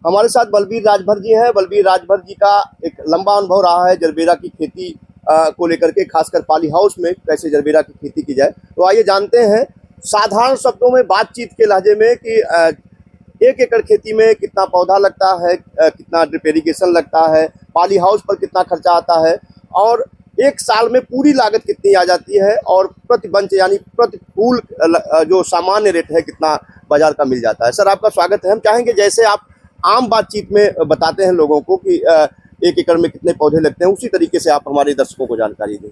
हमारे साथ बलबीर राजभर जी हैं। बलबीर राजभर जी का एक लंबा अनुभव रहा है जरबेरा की खेती को लेकर के, खासकर पॉली हाउस में कैसे जरबेरा की खेती की जाए। तो आइए जानते हैं साधारण शब्दों में, बातचीत के लहजे में, कि 1 एकड़ खेती में कितना पौधा लगता है, कितना ड्रिप इरिगेशन लगता है, पॉली हाउस पर कितना खर्चा आता है, और 1 साल में पूरी लागत कितनी आ जाती है, और प्रति बंच यानी प्रति फूल जो सामान्य रेट है कितना बाजार का मिल जाता है। सर, आपका स्वागत है। हम चाहेंगे जैसे आप आम बातचीत में बताते हैं लोगों को कि 1 एकड़ में कितने पौधे लगते हैं, उसी तरीके से आप हमारे दर्शकों को जानकारी दें।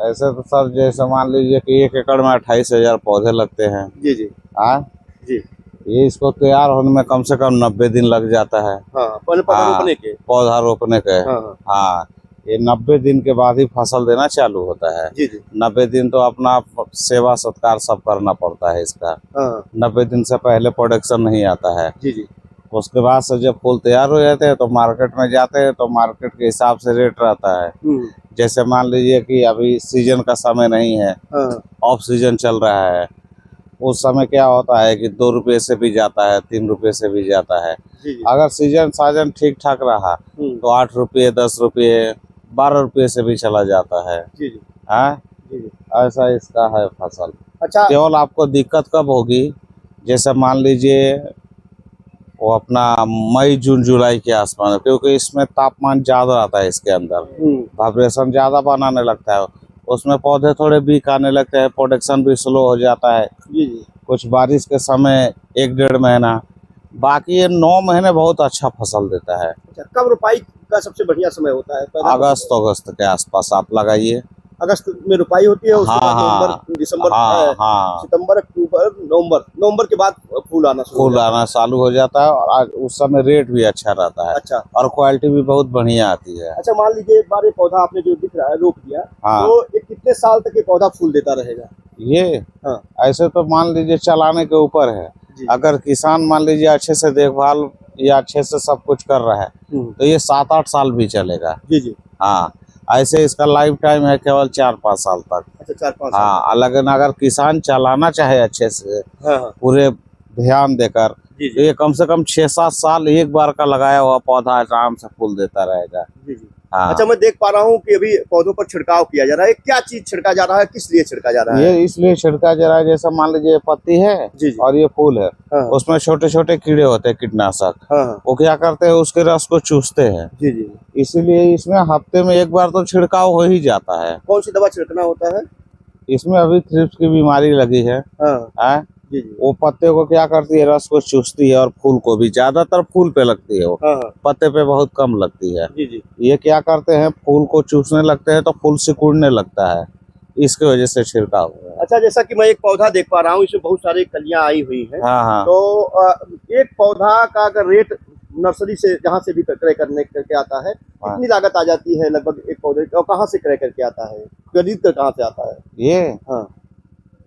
ऐसे तो सर जैसे मान लीजिए कि 1 एकड़ में 28,000 पौधे लगते हैं। जी जी। हाँ जी। ये इसको तैयार होने में कम से कम 90 दिन लग जाता है। हाँ, पौधा रोपने के। पौधा रोपने के। हाँ ये 90 दिन के बाद ही फसल देना चालू होता है। जी जी। 90 दिन तो अपना सेवा सत्कार सब करना पड़ता है इसका। 90 दिन से पहले प्रोडक्शन नहीं आता है। जी जी। उसके बाद से जब फूल तैयार हो जाते हैं तो मार्केट में जाते हैं, तो मार्केट के हिसाब से रेट रहता है। जैसे मान लीजिए कि अभी सीजन का समय नहीं है, ऑफ सीजन चल रहा है, उस समय क्या होता है कि 2 रुपये से भी जाता है, 3 रुपये से भी जाता है। अगर सीजन साजन ठीक ठाक रहा तो 8 रुपये, 10 रुपये, 12 रुपये से भी चला जाता है। हाँ ऐसा इसका है फसल। अच्छा, केवल आपको दिक्कत कब होगी, जैसे मान लीजिए वो अपना मई जून जुलाई के आसपास, क्योंकि इसमें तापमान ज़्यादा आता है, इसके अंदर वाइब्रेशन ज़्यादा बनाने लगता है, उसमें पौधे थोड़े वीक आने लगते हैं, प्रोडक्शन भी स्लो हो जाता है। कुछ बारिश के समय 1-1.5 महीना, बाकी ये 9 महीने बहुत अच्छा फसल देता है। कब रोपाई का सबसे बढ़िया समय होता है? अगस्त के आसपास आप लगाइए। अगस्त में रोपाई होती है, उसके बाद नवंबर, दिसंबर, सितंबर, अक्टूबर, नवंबर के बाद फूल आना चालू हो जाता है, और आज उस समय रेट भी अच्छा रहता है। अच्छा, और क्वालिटी भी बहुत बढ़िया आती है। अच्छा, मान लीजिए एक बार ये पौधा आपने जो दिख रहा है रोप दिया, तो ये कितने साल तक ये पौधा फूल देता रहेगा? ये ऐसे तो मान लीजिए चलाने के ऊपर है। अगर किसान मान लीजिए अच्छे से देखभाल या अच्छे से सब कुछ कर रहा है तो ये 7-8 साल भी चलेगा। जी जी। हाँ ऐसे इसका लाइफ टाइम है केवल 4-5 साल तक। अच्छा, 4-5 साल। हाँ लेकिन अगर किसान चलाना चाहे अच्छे से पूरे ध्यान देकर, तो ये कम से कम 6-7 साल एक बार का लगाया हुआ पौधा आराम से फूल देता रहेगा। हाँ। अच्छा, मैं देख पा रहा हूँ कि अभी पौधों पर छिड़काव किया जा रहा है। क्या चीज छिड़का जा रहा है, किस लिए छिड़का जा रहा है? ये इसलिए छिड़का जा रहा है, जैसे मान लीजिए पत्ती है और ये फूल है, उसमें छोटे छोटे कीड़े होते हैं कीटनाशक, वो क्या करते हैं उसके रस को चूसते हैं। इसीलिए इसमें हफ्ते में एक बार तो छिड़काव हो ही जाता है। कौन सी दवा छिड़कना होता है इसमें? अभी थ्रिप्स की बीमारी लगी है। वो पत्ते को क्या करती है, रस को चूसती है, और फूल को भी, ज्यादातर फूल पे लगती है वो, पत्ते पे बहुत कम लगती है। ये क्या करते हैं, फूल को चूसने लगते हैं तो फूल सिकुड़ने लगता है, इसकी वजह से छिड़काव। अच्छा, जैसा कि मैं एक पौधा देख पा रहा हूँ, इसमें बहुत सारी कलियां आई हुई हैं। तो एक पौधा का अगर रेट नर्सरी से जहाँ से भी क्रय करके आता है, कितनी लागत आ जाती है लगभग एक पौधे की, और कहाँ से क्रय करके आता है, खरीद कर कहाँ से आता है?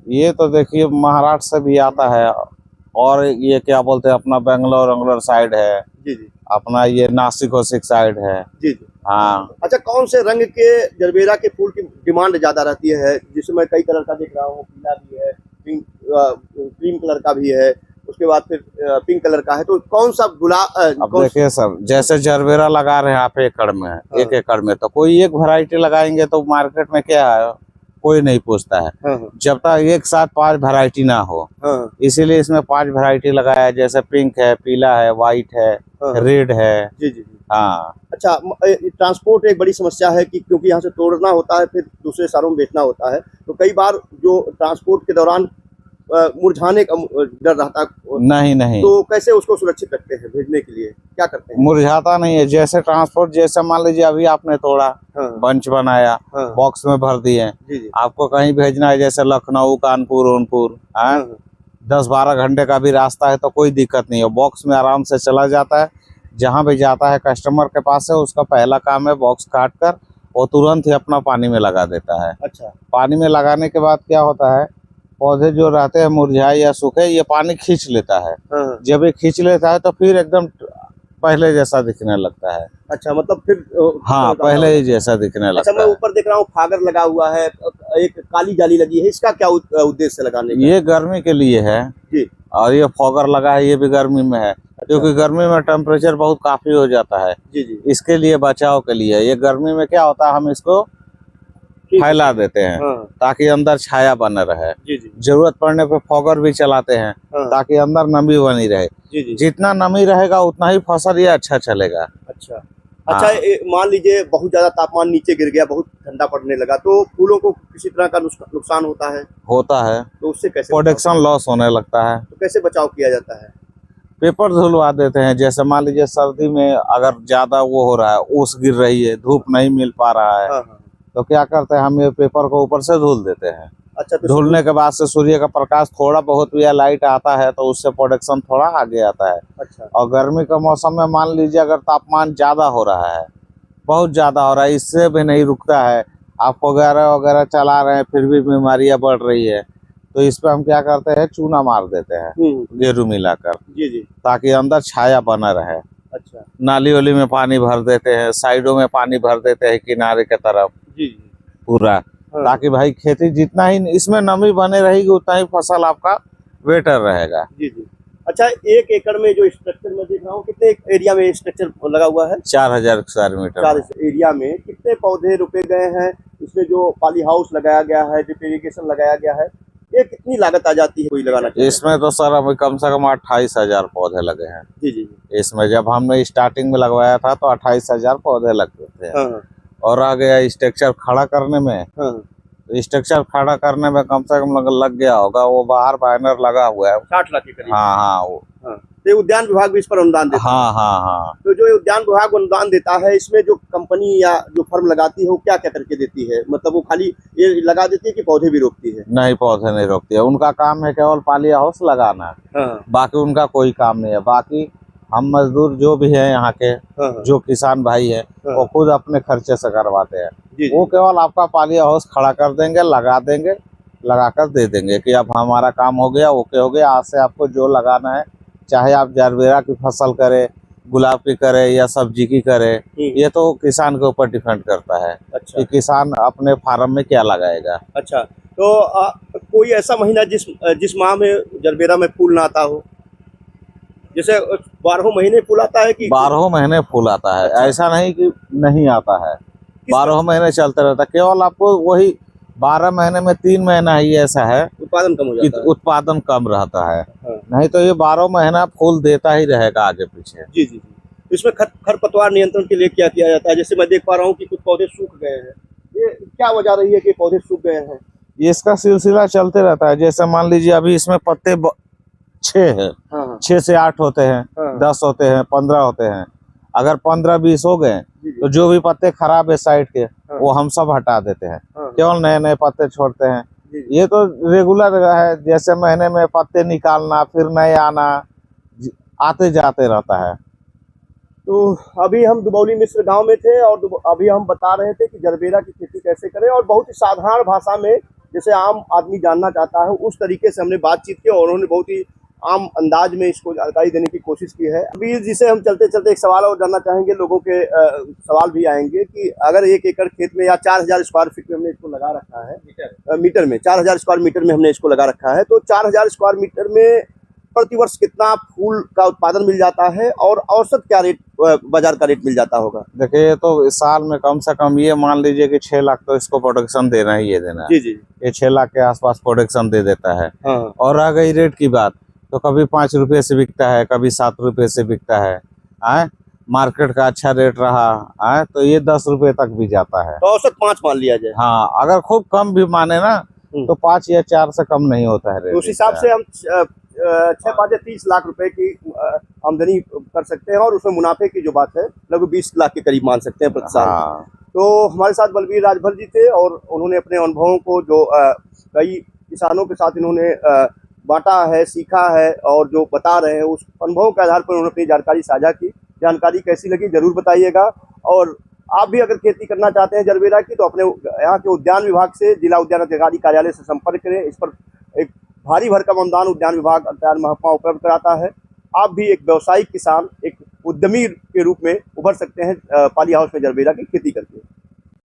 ये तो देखिए महाराष्ट्र से भी आता है, और ये क्या बोलते हैं अपना बेंगलोर साइड है। अपना ये नासिक साइड है। हाँ। अच्छा, कौन से रंग के जरबेरा के फूल की डिमांड ज्यादा रहती है? जिसमें कई कलर का देख रहा हूँ, पीला भी है, क्रीम कलर का भी है, उसके बाद फिर पिंक कलर का है, तो कौन सा गुलाब? अब देखिए सर, जैसे जरबेरा लगा रहे हैं आप 1 एकड़ में, 1 एकड़ में तो कोई एक वैरायटी लगाएंगे तो मार्केट में क्या है, कोई नहीं पूछता है, जब तक एक साथ 5 वैरायटी ना हो। इसीलिए इसमें 5 वैरायटी लगाया है, जैसे पिंक है, पीला है, व्हाइट है, रेड है। हाँ। अच्छा, ट्रांसपोर्ट एक बड़ी समस्या है कि क्योंकि यहाँ से तोड़ना होता है, फिर दूसरे शहरों में बेचना होता है, तो कई बार जो ट्रांसपोर्ट के दौरान मुरझाने का डर रहता है। नहीं, तो कैसे उसको सुरक्षित रखते हैं, भेजने के लिए क्या करते हैं? मुरझाता नहीं है। जैसे ट्रांसपोर्ट, जैसे मान लीजिए अभी आपने तोड़ा, बंच बनाया, बॉक्स में भर दिए, आपको कहीं भेजना है, जैसे लखनऊ, कानपुर, उनपुर, 10-12 घंटे का भी रास्ता है तो कोई दिक्कत नहीं है, बॉक्स में आराम से चला जाता है। जहाँ भी जाता है कस्टमर के पास है, उसका पहला काम है बॉक्स काट कर वो तुरंत ही अपना पानी में लगा देता है। अच्छा। पानी में लगाने के बाद क्या होता है, पौधे जो रहते हैं मुरझाए या सूखे, ये पानी खींच लेता है। जब ये खींच लेता है तो फिर एकदम पहले जैसा दिखने लगता है। अच्छा, मतलब फिर पहले ही जैसा दिखने लगता है। अच्छा, मैं ऊपर देख रहा हूँ फागर लगा हुआ है, एक काली जाली लगी है, इसका क्या उद्देश्य लगाने का? ये गर्मी के लिए है। और ये फॉगर लगा है, ये भी गर्मी में है। क्योंकि गर्मी में टेम्परेचर बहुत काफी हो जाता है। जी जी इसके लिए बचाव के लिए ये गर्मी में क्या होता है, हम इसको ठीक है। फैला देते हैं हाँ ताकि अंदर छाया बना रहे। जी जी जरूरत पड़ने पे फॉगर भी चलाते हैं हाँ ताकि अंदर नमी बनी रहे। जी जी जितना नमी रहेगा उतना ही फसल ये अच्छा चलेगा। अच्छा अच्छा हाँ। मान लीजिए बहुत ज्यादा तापमान नीचे गिर गया, बहुत ठंडा पड़ने लगा, तो फूलों को किसी तरह का नुकसान होता है, होता है, तो उससे कैसे प्रोडक्शन लॉस होने लगता है। तो कैसे बचाव किया जाता है? पेपर धुलवा देते हैं। जैसे मान लीजिए सर्दी में अगर ज्यादा वो हो रहा है, ओस गिर रही है, धूप नहीं मिल पा रहा है, हाँ हाँ तो क्या करते हैं, हम ये पेपर को ऊपर से धुल देते हैं। अच्छा तो धुलने के बाद से सूर्य का प्रकाश थोड़ा बहुत भी या लाइट आता है तो उससे प्रोडक्शन थोड़ा आगे आता है। अच्छा और गर्मी के मौसम में मान लीजिए अगर तापमान ज्यादा हो रहा है, बहुत ज्यादा हो रहा है, इससे भी नहीं रुकता है, आप वगैरह वगैरह चला रहे हैं फिर भी बीमारियां बढ़ रही है, तो इस पे हम क्या करते हैं, चूना मार देते हैं गेरू मिलाकर, जी जी ताकि अंदर छाया बना रहे। अच्छा नाली वाली में पानी भर देते हैं, साइडों में पानी भर देते हैं किनारे के तरफ जी जी पूरा, हाँ ताकि भाई खेती जितना ही इसमें नमी बने रहेगी उतना ही फसल आपका बेटर रहेगा। जी जी अच्छा 1 एकड़ में जो स्ट्रक्चर मैं देख रहा हूँ, कितने एरिया में स्ट्रक्चर लगा हुआ है? 4000 स्क्वायर मीटर 4 एरिया में कितने पौधे रोपे गए हैं? इसमें जो पॉली हाउस लगाया गया है, ड्रिप इरिगेशन लगाया गया है, ये कितनी लागत आ जाती है कोई लगाना चाहिए? इसमें तो सर अभी कम से कम 28,000 पौधे लगे हैं। जी जी इसमें जब हमने स्टार्टिंग में लगवाया था तो 28,000 पौधे लगते थे। हाँ और आ गया स्ट्रक्चर खड़ा करने में, हाँ तो स्ट्रक्चर खड़ा करने में कम से कम लग गया होगा, वो बाहर बैनर लगा हुआ है। 60 लाख के करीब। हाँ हाँ वो, हाँ तो ये उद्यान विभाग भी इस पर अनुदान देता है? हाँ हाँ हाँ। तो जो ये उद्यान विभाग अनुदान देता है, इसमें जो कंपनी या जो फर्म लगाती है वो क्या क्या करके देती है? मतलब वो खाली ये लगा देती है कि पौधे भी रोकती है? नहीं, पौधे नहीं रोकती है, उनका काम है केवल पॉली हाउस लगाना, हाँ बाकी उनका कोई काम नहीं है। बाकी हम मजदूर जो भी है यहाँ के, हाँ जो किसान भाई है, हाँ। वो खुद अपने खर्चे से करवाते हैं। जी वो केवल आपका पॉली हाउस खड़ा कर देंगे, लगा देंगे, लगा कर दे देंगे कि अब हमारा काम हो गया, ओके हो गया, आज से आपको जो लगाना है, चाहे आप जरबेरा की फसल करें, गुलाब की करे या सब्जी की करे, ये तो किसान के ऊपर डिपेंड करता है अच्छा कि किसान अपने फार्म में क्या लगाएगा। अच्छा तो कोई ऐसा महीना जिस माह में जरबेरा में फूल ना आता हो? जैसे 12 महीने फूल आता है कि 12 महीने फूल आता है? अच्छा। ऐसा नहीं कि नहीं आता है, 12 महीने चलते रहता है। केवल आपको वही 12 महीने में 3 महीना ही ऐसा है उत्पादन कम हो कि जाता है? उत्पादन कम रहता है, हाँ। नहीं तो ये 12 महीना फूल देता ही रहेगा आगे पीछे। जी जी जी इसमें खरपतवार नियंत्रण के लिए क्या किया जाता है? जैसे मैं देख पा रहा हूँ कि कुछ पौधे सूख गए हैं, ये क्या वजह रही है कि पौधे सूख गए हैं? ये इसका सिलसिला चलते रहता है। जैसे मान लीजिए अभी इसमें पत्ते 6 है, हाँ हाँ 6 से 8 होते हैं, हाँ। 10 होते हैं, 15 होते हैं। अगर 15-20 हो गए जी जी तो जो भी पत्ते खराब है साइड के, हाँ। वो हम सब हटा देते हैं, हाँ। केवल नए नए पत्ते छोड़ते हैं। जी जी ये तो रेगुलर है, जैसे महीने में पत्ते निकालना, फिर नए आना, आते जाते रहता है। तो अभी हम दुबौली मिश्र गांव में थे और अभी हम बता रहे थे कि जरबेरा की खेती कैसे करें, और बहुत ही साधारण भाषा में जैसे आम आदमी जानना चाहता है उस तरीके से हमने बातचीत की और उन्होंने बहुत ही आम अंदाज में इसको जानकारी देने की कोशिश की है। अभी जिसे हम चलते चलते एक सवाल और जानना चाहेंगे, लोगों के सवाल भी आएंगे कि अगर 1 एकड़ खेत में या 4000 स्क्वायर फीट में हमने इसको लगा रखा है, मीटर में 4000 स्क्वायर मीटर में हमने इसको लगा रखा है, तो 4000 स्क्वायर मीटर में प्रतिवर्ष कितना फूल का उत्पादन मिल जाता है और औसत क्या रेट, बाजार का रेट मिल जाता होगा? देखिए ये तो इस साल में कम से कम ये मान लीजिए कि 6 लाख तो इसको प्रोडक्शन देना ही है, देना है। जी जी ये 6 लाख के आसपास प्रोडक्शन दे देता है। हाँ और आ गई रेट की बात, तो कभी 5 रुपये से बिकता है, कभी 7 रुपये से बिकता है। मार्केट का अच्छा रेट रहा तो ये 10 रुपये तक भी जाता है। तो औसत 5 मान लिया जाए? हाँ, अगर खूब कम भी माने ना तो 5 या 4 से कम नहीं होता है रेट। उस हिसाब से हम 6-5 या 30 लाख रुपए की आमदनी कर सकते हैं, और उसमें मुनाफे की जो बात है लगभग 20 लाख के करीब मान सकते हैं प्रति साल। हाँ। तो हमारे साथ बलबीर राजभर जी थे और उन्होंने अपने अनुभवों को जो कई किसानों के साथ इन्होंने बांटा है, सीखा है, और जो बता रहे हैं उस अनुभवों के आधार पर उन्होंने अपनी जानकारी साझा की। जानकारी कैसी लगी जरूर बताइएगा, और आप भी अगर खेती करना चाहते हैं जरबेरा की तो अपने यहाँ के उद्यान विभाग से, जिला उद्यान अधिकारी कार्यालय से संपर्क करें। इस पर एक भारी भरकम अनुदान उद्यान विभाग उद्यान महकमा उपलब्ध कराता है। आप भी एक व्यावसायिक किसान, एक उद्यमी के रूप में उभर सकते हैं पॉली हाउस में जरबेरा की खेती करके।